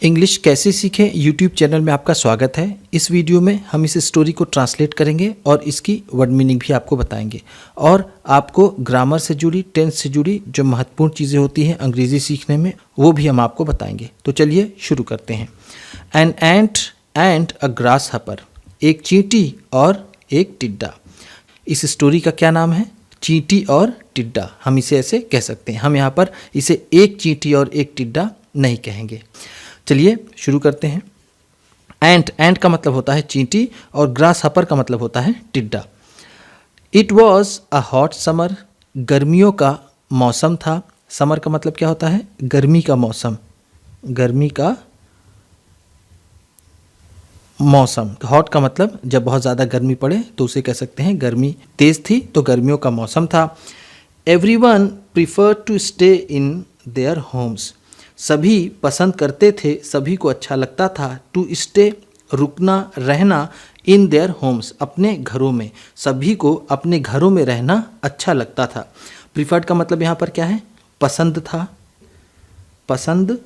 English कैसे सीखें YouTube channel में आपका स्वागत है। इस वीडियो में हम इस स्टोरी को ट्रांसलेट करेंगे और इसकी वर्ड मीनिंग भी आपको बताएंगे और आपको ग्रामर से जुड़ी, टेंस से जुड़ी जो महत्वपूर्ण चीज़ें होती हैं अंग्रेज़ी सीखने में वो भी हम आपको बताएंगे। तो चलिए शुरू करते हैं। An ant and a grasshopper, एक चींटी और एक टिड्डा। इस स्टोरी का क्या नाम है? चींटी और टिड्डा। हम इसे ऐसे कह सकते हैं। हम यहाँ पर इसे एक चींटी और एक टिड्डा नहीं कहेंगे। चलिए शुरू करते हैं। एंट का मतलब होता है चींटी और ग्रास हपर का मतलब होता है टिड्डा। It was a hot summer, गर्मियों का मौसम था। समर का मतलब क्या होता है? गर्मी का मौसम, गर्मी का मौसम। हॉट का मतलब जब बहुत ज़्यादा गर्मी पड़े तो उसे कह सकते हैं गर्मी तेज़ थी, तो गर्मियों का मौसम था। Everyone prefer to stay in their homes, सभी पसंद करते थे, सभी को अच्छा लगता था। टू स्टे, रुकना, रहना। इन देयर होम्स, अपने घरों में। सभी को अपने घरों में रहना अच्छा लगता था। प्रीफर्ड का मतलब यहाँ पर क्या है? पसंद था, पसंद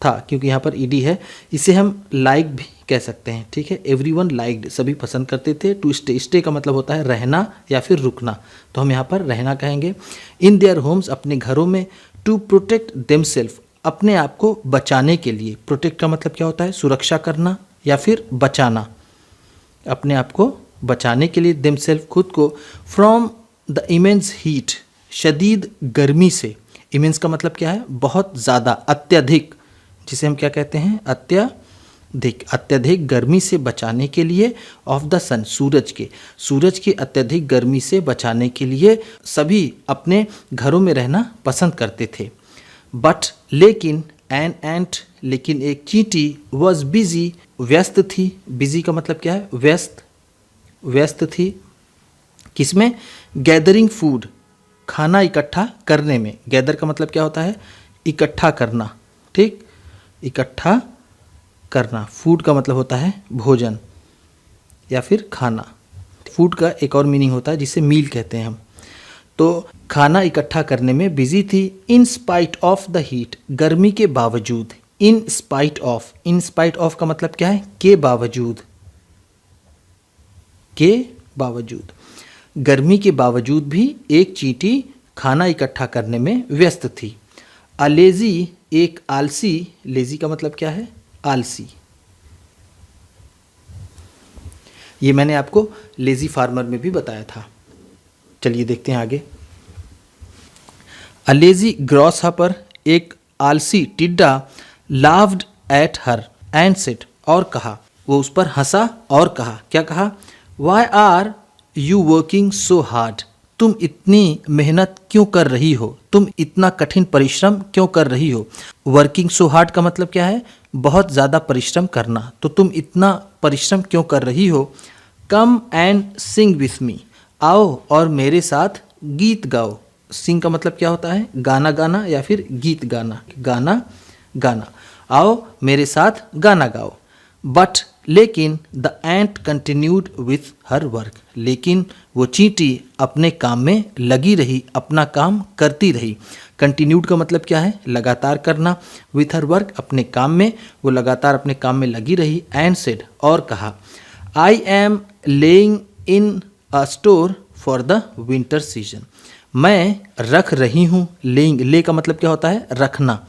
था, क्योंकि यहाँ पर ईडी है। इसे हम लाइक भी कह सकते हैं, ठीक है। एवरीवन लाइक्ड, सभी पसंद करते थे। टू स्टे, स्टे का मतलब होता है रहना या फिर रुकना, तो हम यहाँ पर रहना कहेंगे। इन देयर होम्स, अपने घरों में। टू प्रोटेक्ट देमसेल्फ, अपने आप को बचाने के लिए। प्रोटेक्ट का मतलब क्या होता है? सुरक्षा करना या फिर बचाना, अपने आप को बचाने के लिए। देमसेल्फ, खुद को। फ्रॉम द इमेंस हीट, शदीद गर्मी से। इमेंस का मतलब क्या है? बहुत ज़्यादा, अत्यधिक, जिसे हम क्या कहते हैं? अत्यधिक। अत्यधिक गर्मी से बचाने के लिए। ऑफ द सन, सूरज के, सूरज की अत्यधिक गर्मी से बचाने के लिए सभी अपने घरों में रहना पसंद करते थे। बट, लेकिन, एन एंट, लेकिन एक चींटी। वॉज बिजी, व्यस्त थी। बिजी का मतलब क्या है? व्यस्त, व्यस्त थी। किसमें? गैदरिंग फूड, खाना इकट्ठा करने में। गैदर का मतलब क्या होता है? इकट्ठा करना, ठीक, इकट्ठा करना। फूड का मतलब होता है भोजन या फिर खाना। फूड का एक और मीनिंग होता है जिसे मील कहते हैं हम। तो खाना इकट्ठा करने में बिजी थी। In spite of the heat, गर्मी के बावजूद। In spite of, in spite of का मतलब क्या है? के बावजूद, के बावजूद। गर्मी के बावजूद भी एक चींटी खाना इकट्ठा करने में व्यस्त थी। अ लेजी, एक आलसी। लेजी का मतलब क्या है? आलसी। ये मैंने आपको लेजी फार्मर में भी बताया था। चलिए देखते हैं आगे। अ लेजी ग्रॉस हपर, एक आलसी टिड्डा। लाव्ड एट हर एंड सेड, और कहा, वो उस पर हंसा और कहा। क्या कहा? Why are you working so hard, तुम इतनी मेहनत क्यों कर रही हो? तुम इतना कठिन परिश्रम क्यों कर रही हो? वर्किंग सो हार्ड का मतलब क्या है? बहुत ज़्यादा परिश्रम करना। तो तुम इतना परिश्रम क्यों कर रही हो? Come and Singh with me, आओ और मेरे साथ गीत गाओ। सिंग का मतलब क्या होता है? गाना गाना या फिर गीत गाना, गाना गाना। आओ मेरे साथ गाना गाओ। बट, लेकिन, the ant continued with her work, लेकिन वो चींटी अपने काम में लगी रही, अपना काम करती रही। कंटिन्यूड का मतलब क्या है? लगातार करना। विथ हर वर्क, अपने काम में, वो लगातार अपने काम में लगी रही। एंड सेड, और कहा, I am laying in a store for the winter season, मैं रख रही हूँ। लेइंग, ले का मतलब क्या होता है? रखना,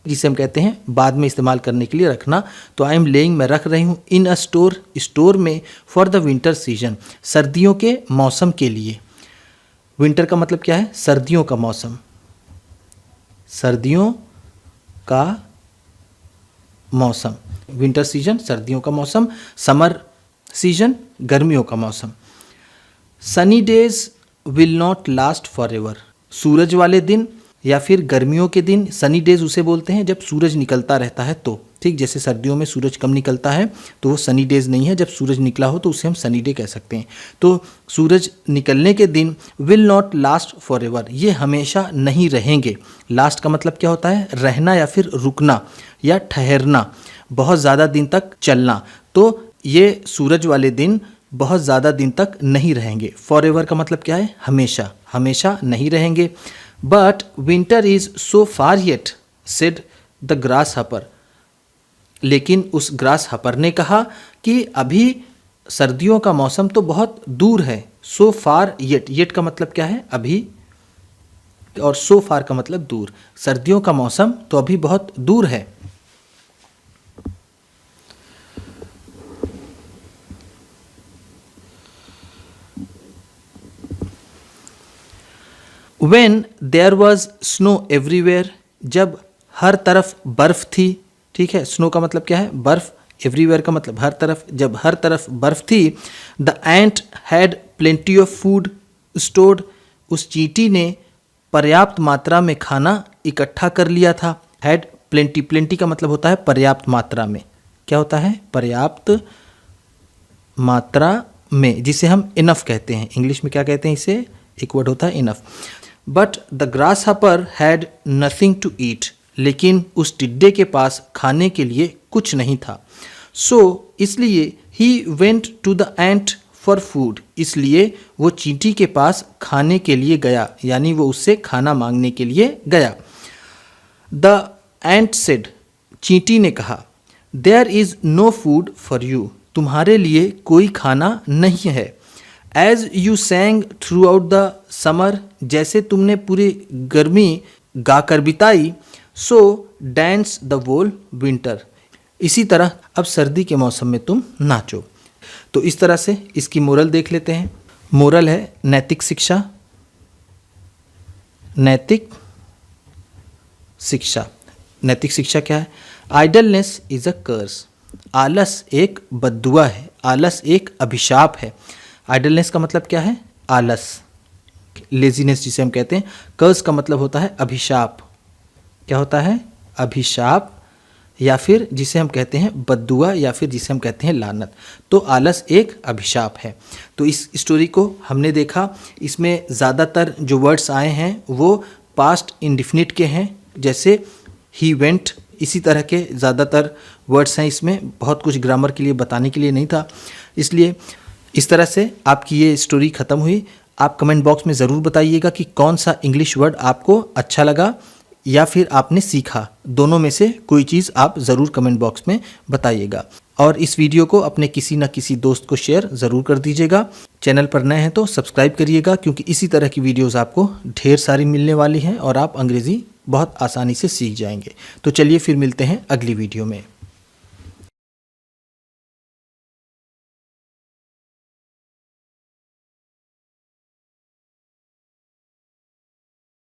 जिसे हम कहते हैं बाद में इस्तेमाल करने के लिए रखना। तो आई एम लेइंग, मैं रख रही हूँ। इन अ स्टोर, स्टोर में। फॉर द विंटर सीजन, सर्दियों के मौसम के लिए। विंटर का मतलब क्या है? सर्दियों का मौसम, सर्दियों का मौसम। विंटर सीजन, सर्दियों का मौसम। समर सीजन, गर्मियों का मौसम। Sunny days will not last forever, सूरज वाले दिन या फिर गर्मियों के दिन। सनी डेज उसे बोलते हैं जब सूरज निकलता रहता है तो, ठीक। जैसे सर्दियों में सूरज कम निकलता है तो वो सनी डेज नहीं है। जब सूरज निकला हो तो उसे हम सनी डे कह सकते हैं। तो सूरज निकलने के दिन। Will not last for ever, ये हमेशा नहीं रहेंगे। लास्ट का मतलब क्या होता है? रहना या फिर रुकना या ठहरना, बहुत ज़्यादा दिन तक चलना। तो ये सूरज वाले दिन बहुत ज़्यादा दिन तक नहीं रहेंगे। फॉर एवर का मतलब क्या है? हमेशा, हमेशा नहीं रहेंगे। But winter is so far yet, said the grasshopper, लेकिन उस ग्रास हपर ने कहा कि अभी सर्दियों का मौसम तो बहुत दूर है। सो फार येट, येट का मतलब क्या है? अभी, और सो फार का मतलब दूर। सर्दियों का मौसम तो अभी बहुत दूर है। When there was snow everywhere, जब हर तरफ बर्फ थी, ठीक है, स्नो का मतलब क्या है? बर्फ, एवरीवेयर का मतलब हर तरफ, जब हर तरफ बर्फ थी, the ant had plenty of food stored, उस चींटी ने पर्याप्त मात्रा में खाना इकट्ठा कर लिया था। हैड प्लेंटी, प्लेंटी का मतलब होता है पर्याप्त मात्रा में। क्या होता है? पर्याप्त मात्रा में, जिसे हम इनफ कहते हैं। इंग्लिश में क्या कहते हैं इसे? एक वर्ड होता है enough. But the grasshopper had nothing to eat, लेकिन उस टिड्डे के पास खाने के लिए कुछ नहीं था। सो इसलिए ही went to the ant for food, इसलिए वो चींटी के पास खाने के लिए गया, यानी वो उससे खाना मांगने के लिए गया। द एंट सेड, चींटी ने कहा, there is no food for you, तुम्हारे लिए कोई खाना नहीं है। As you sang throughout the summer, जैसे तुमने पूरी गर्मी गाकर बिताई, so dance the whole winter, इसी तरह अब सर्दी के मौसम में तुम नाचो। तो इस तरह से इसकी मोरल देख लेते हैं। मोरल है नैतिक शिक्षा। नैतिक शिक्षा, नैतिक शिक्षा क्या है? आइडलनेस इज अ कर्स, आलस एक बद्दुआ है, आलस एक अभिशाप है। आइडलनेस का मतलब क्या है? आलस, लेजीनेस जिसे हम कहते हैं। कर्स का मतलब होता है अभिशाप। क्या होता है? अभिशाप, या फिर जिसे हम कहते हैं बद्दुआ, या फिर जिसे हम कहते हैं लानत। तो आलस एक अभिशाप है। तो इस स्टोरी को हमने देखा, इसमें ज़्यादातर जो वर्ड्स आए हैं वो पास्ट इंडिफिनिट के हैं, जैसे ही वेंट, इसी तरह के ज़्यादातर वर्ड्स हैं इसमें। बहुत कुछ ग्रामर के लिए बताने के लिए नहीं था, इसलिए इस तरह से आपकी ये स्टोरी ख़त्म हुई। आप कमेंट बॉक्स में ज़रूर बताइएगा कि कौन सा इंग्लिश वर्ड आपको अच्छा लगा या फिर आपने सीखा। दोनों में से कोई चीज़ आप ज़रूर कमेंट बॉक्स में बताइएगा। और इस वीडियो को अपने किसी न किसी दोस्त को शेयर ज़रूर कर दीजिएगा। चैनल पर नए हैं तो सब्सक्राइब करिएगा, क्योंकि इसी तरह की वीडियोज़ आपको ढेर सारी मिलने वाली हैं और आप अंग्रेज़ी बहुत आसानी से सीख जाएंगे। तो चलिए फिर मिलते हैं अगली वीडियो में।